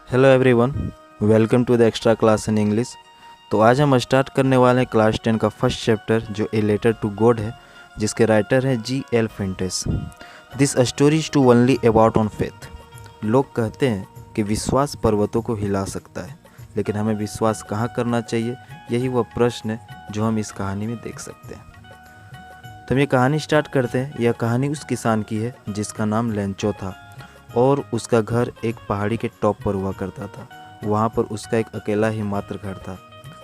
Hello everyone, welcome to the extra class in English. तो आज हम स्टार्ट करने वाले हैं क्लास 10 का फर्स्ट चैप्टर जो ए लेटर टू गॉड है, जिसके राइटर हैं G.L. फेंटेस। This story is to only about on faith. लोग कहते हैं कि विश्वास पर्वतों को हिला सकता है, लेकिन हमें विश्वास कहाँ करना चाहिए, यही वह प्रश्न है जो हम इस कहानी में देख सकते हैं। तो हम ये कहानी स्टार्ट करते हैं। यह कहानी उस किसान की है जिसका नाम लेंचो था और उसका घर एक पहाड़ी के टॉप पर हुआ करता था। वहाँ पर उसका एक अकेला ही मात्र घर था।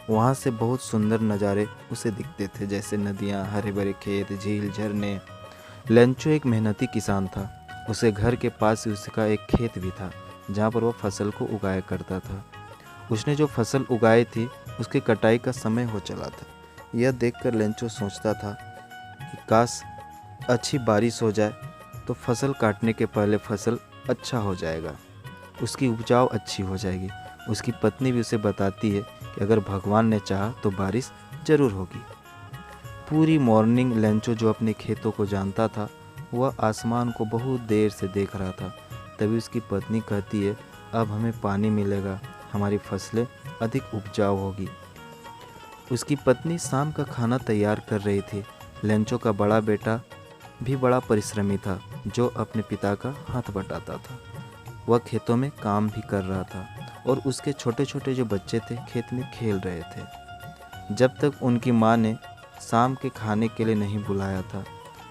वहाँ से बहुत सुंदर नज़ारे उसे दिखते थे, जैसे नदियाँ, हरे भरे खेत, झील, झरने। लेंचो एक मेहनती किसान था। उसे घर के पास ही उसका एक खेत भी था जहाँ पर वह फसल को उगाया करता था। उसने जो फसल उगाई थी उसकी कटाई का समय हो चला था। यह देखकर लेंचो सोचता था कि काश अच्छी बारिश हो जाए तो फसल काटने के पहले फसल अच्छा हो जाएगा, उसकी उपजाऊ अच्छी हो जाएगी। उसकी पत्नी भी उसे बताती है कि अगर भगवान ने चाहा तो बारिश ज़रूर होगी। पूरी मॉर्निंग लेंचो, जो अपने खेतों को जानता था, वह आसमान को बहुत देर से देख रहा था। तभी उसकी पत्नी कहती है, अब हमें पानी मिलेगा, हमारी फसलें अधिक उपजाऊ होगी। उसकी पत्नी शाम का खाना तैयार कर रही थी। लेंचो का बड़ा बेटा भी बड़ा परिश्रमी था, जो अपने पिता का हाथ बटाता था। वह खेतों में काम भी कर रहा था और उसके छोटे छोटे जो बच्चे थे खेत में खेल रहे थे, जब तक उनकी माँ ने शाम के खाने के लिए नहीं बुलाया था।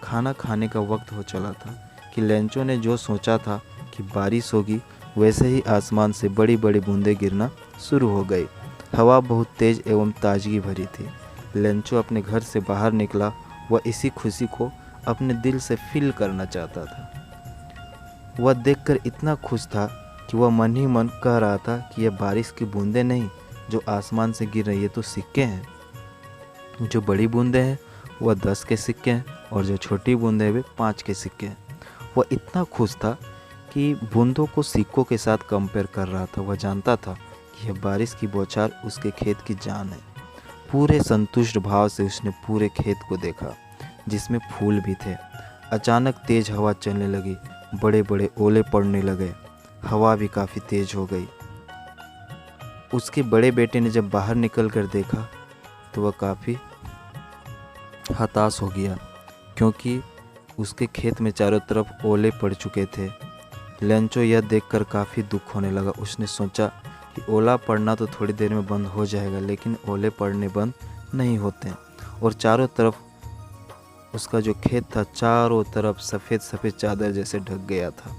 खाना खाने का वक्त हो चला था कि लेंचो ने जो सोचा था कि बारिश होगी, वैसे ही आसमान से बड़ी बड़ी बूंदें गिरना शुरू हो गई। हवा बहुत तेज एवं ताजगी भरी थी। लेंचो अपने घर से बाहर निकला। वह इसी खुशी को अपने दिल से फील करना चाहता था। वह देखकर इतना खुश था कि वह मन ही मन कह रहा था कि यह बारिश की बूंदें नहीं जो आसमान से गिर रही है, तो सिक्के हैं। जो बड़ी बूंदें हैं वह 10 के सिक्के हैं और जो छोटी बूंदें हैं वे 5 के सिक्के हैं। वह इतना खुश था कि बूंदों को सिक्कों के साथ कंपेयर कर रहा था। वह जानता था कि यह बारिश की बौछार उसके खेत की जान है। पूरे संतुष्ट भाव से उसने पूरे खेत को देखा, जिसमें फूल भी थे। अचानक तेज हवा चलने लगी, बड़े बड़े ओले पड़ने लगे, हवा भी काफ़ी तेज हो गई। उसके बड़े बेटे ने जब बाहर निकल कर देखा तो वह काफ़ी हताश हो गया, क्योंकि उसके खेत में चारों तरफ ओले पड़ चुके थे। लेंचो यह देखकर काफ़ी दुख होने लगा। उसने सोचा कि ओला पड़ना तो थोड़ी देर में बंद हो जाएगा, लेकिन ओले पड़ने बंद नहीं होते। और चारों तरफ उसका जो खेत था चारों तरफ सफ़ेद सफ़ेद चादर जैसे ढक गया था।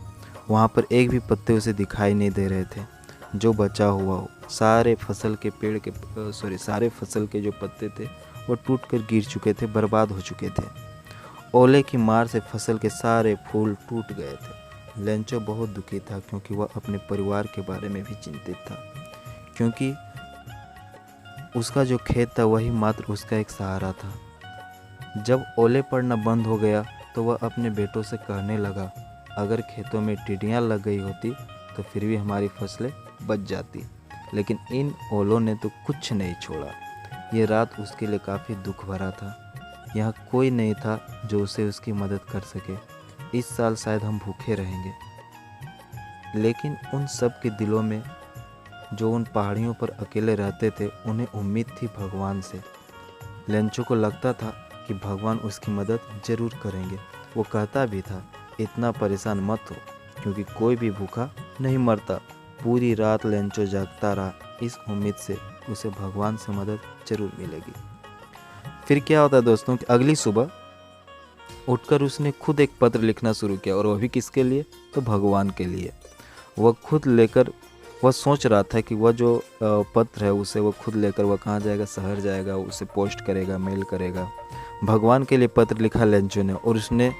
वहाँ पर एक भी पत्ते उसे दिखाई नहीं दे रहे थे जो बचा हुआ हो। सारे फसल के जो पत्ते थे वो टूट कर गिर चुके थे, बर्बाद हो चुके थे। ओले की मार से फसल के सारे फूल टूट गए थे। लेंचो बहुत दुखी था, क्योंकि वह अपने परिवार के बारे में भी चिंतित था, क्योंकि उसका जो खेत था वही मात्र उसका एक सहारा था। जब ओले पड़ना बंद हो गया तो वह अपने बेटों से कहने लगा, अगर खेतों में टिड्डियाँ लग गई होती तो फिर भी हमारी फसलें बच जाती, लेकिन इन ओलों ने तो कुछ नहीं छोड़ा। ये रात उसके लिए काफ़ी दुख भरा था। यहाँ कोई नहीं था जो उसे उसकी मदद कर सके। इस साल शायद हम भूखे रहेंगे। लेकिन उन सब के दिलों में, जो उन पहाड़ियों पर अकेले रहते थे, उन्हें उम्मीद थी भगवान से। लेंचो को लगता था कि भगवान उसकी मदद ज़रूर करेंगे। वो कहता भी था, इतना परेशान मत हो, क्योंकि कोई भी भूखा नहीं मरता। पूरी रात लेंचो जागता रहा, इस उम्मीद से उसे भगवान से मदद ज़रूर मिलेगी। फिर क्या होता है दोस्तों कि अगली सुबह उठकर उसने खुद एक पत्र लिखना शुरू किया, और वह भी किसके लिए, तो भगवान के लिए। वह खुद लेकर, वह सोच रहा था कि वह जो पत्र है उसे वह खुद लेकर वह कहाँ जाएगा, शहर जाएगा, उसे पोस्ट करेगा, मेल करेगा। भगवान के लिए पत्र लिखा लेंचो ने, और उसने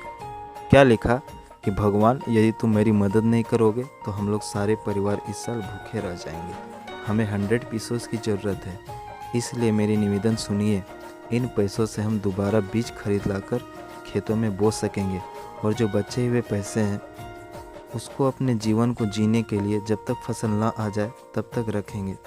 क्या लिखा कि भगवान, यदि तुम मेरी मदद नहीं करोगे तो हम लोग सारे परिवार इस साल भूखे रह जाएंगे। हमें 100 पीसों की ज़रूरत है, इसलिए मेरी निवेदन सुनिए। इन पैसों से हम दोबारा बीज खरीद लाकर खेतों में बो सकेंगे, और जो बचे हुए पैसे हैं उसको अपने जीवन को जीने के लिए, जब तक फसल ना आ जाए तब तक रखेंगे।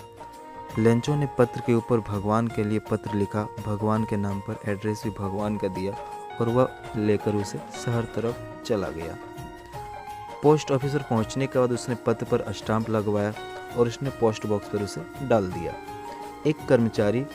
लेंचो ने पत्र के ऊपर भगवान के लिए पत्र लिखा, भगवान के नाम पर एड्रेस भी भगवान का दिया, और वह लेकर उसे शहर तरफ चला गया। पोस्ट ऑफिस पर पहुंचने के बाद उसने पत्र पर स्टाम्प लगवाया और उसने पोस्ट बॉक्स पर उसे डाल दिया। एक कर्मचारी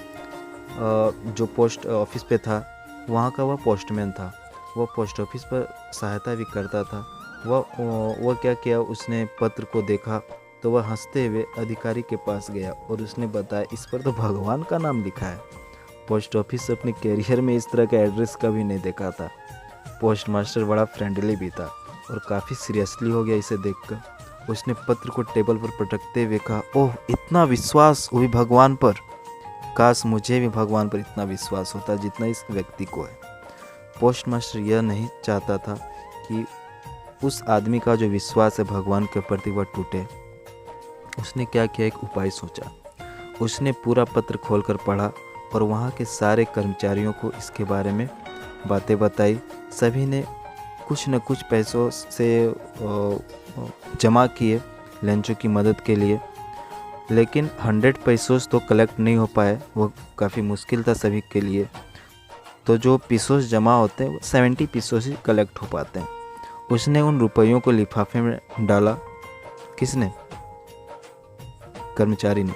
जो पोस्ट ऑफिस पे था वहाँ का, वह पोस्टमैन था। वह पोस्ट ऑफिस पर सहायता भी करता था। वह क्या किया, उसने पत्र को देखा तो वह हंसते हुए अधिकारी के पास गया और उसने बताया, इस पर तो भगवान का नाम लिखा है। पोस्ट ऑफिस अपने कैरियर में इस तरह का एड्रेस कभी नहीं देखा था। पोस्ट मास्टर बड़ा फ्रेंडली भी था और काफ़ी सीरियसली हो गया इसे देखकर। उसने पत्र को टेबल पर पटकते हुए कहा, ओह इतना विश्वास, वो भी भगवान पर। काश मुझे भी भगवान पर इतना विश्वास होता जितना इस व्यक्ति को है। पोस्ट मास्टर यह नहीं चाहता था कि उस आदमी का जो विश्वास है भगवान के प्रति वह टूटे। उसने क्या किया, एक उपाय सोचा। उसने पूरा पत्र खोलकर पढ़ा और वहाँ के सारे कर्मचारियों को इसके बारे में बातें बताई। सभी ने कुछ न कुछ पैसों से जमा किए लेंचो की मदद के लिए, लेकिन 100 पैसों तो कलेक्ट नहीं हो पाए। वो काफ़ी मुश्किल था सभी के लिए। तो जो पीसोस जमा होते हैं वो 70 पीसोस ही कलेक्ट हो पाते हैं। उसने उन रुपयों को लिफाफे में डाला। किसने? कर्मचारी ने।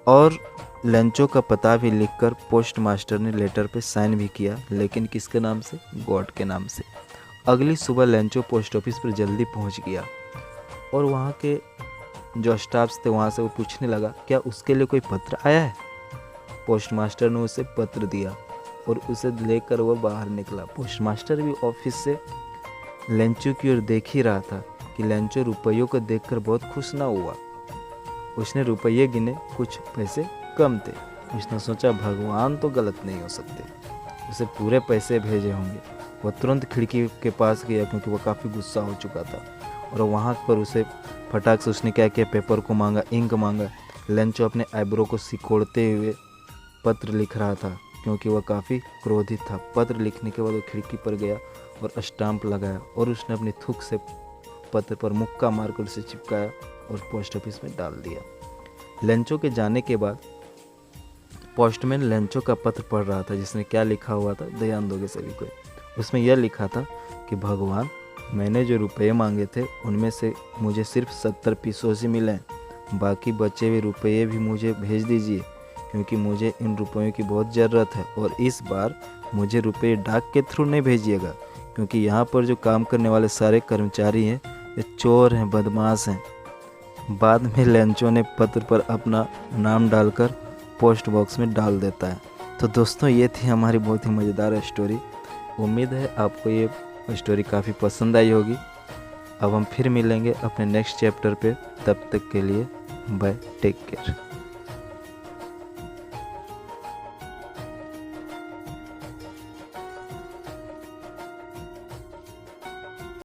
और लेंचो का पता भी लिखकर पोस्ट मास्टर ने लेटर पे साइन भी किया, लेकिन किसके नाम से? गॉड के नाम से। अगली सुबह लेंचो पोस्ट ऑफिस पर जल्दी पहुंच गया और वहाँ के जो स्टाफ्स थे वहाँ से वो पूछने लगा, क्या उसके लिए कोई पत्र आया है? पोस्ट मास्टर ने उसे पत्र दिया और उसे लेकर वह बाहर निकला। पोस्ट मास्टर भी ऑफिस से लेंचो की ओर देख ही रहा था कि लेंचो रुपयों को देखकर बहुत खुश ना हुआ। उसने रुपये गिने, कुछ पैसे कम थे। उसने सोचा भगवान तो गलत नहीं हो सकते, उसे पूरे पैसे भेजे होंगे। वह तुरंत खिड़की के पास गया क्योंकि वह काफ़ी गुस्सा हो चुका था और वहाँ पर उसे फटाक से उसने क्या किया, पेपर को मांगा, इंक मांगा। लेंचो अपने आईब्रो को सिकोड़ते हुए पत्र लिख रहा था क्योंकि वह काफ़ी क्रोधित था। पत्र लिखने के बाद वो खिड़की पर गया और स्टाम्प लगाया और उसने अपनी थूक से पत्र पर मुक्का मारकर उसे चिपकाया और पोस्ट ऑफिस में डाल दिया। लेंचो के जाने के बाद पोस्टमैन लेंचो का पत्र पढ़ रहा था जिसमें क्या लिखा हुआ था, ध्यान दोगे सभी को। उसमें यह लिखा था कि भगवान, मैंने जो रुपये मांगे थे उनमें से मुझे सिर्फ 70 पीसोस ही मिले, बाकी बचे हुए रुपये भी मुझे भेज दीजिए क्योंकि मुझे इन रुपयों की बहुत ज़रूरत है। और इस बार मुझे रुपये डाक के थ्रू नहीं भेजिएगा क्योंकि यहाँ पर जो काम करने वाले सारे कर्मचारी हैं ये चोर हैं, बदमाश हैं। बाद में लेंचो ने पत्र पर अपना नाम डालकर पोस्ट बॉक्स में डाल देता है। तो दोस्तों ये थी हमारी बहुत ही मज़ेदार स्टोरी। उम्मीद है आपको ये स्टोरी काफ़ी पसंद आई होगी। अब हम फिर मिलेंगे अपने नेक्स्ट चैप्टर पे। तब तक के लिए बाय, टेक केयर।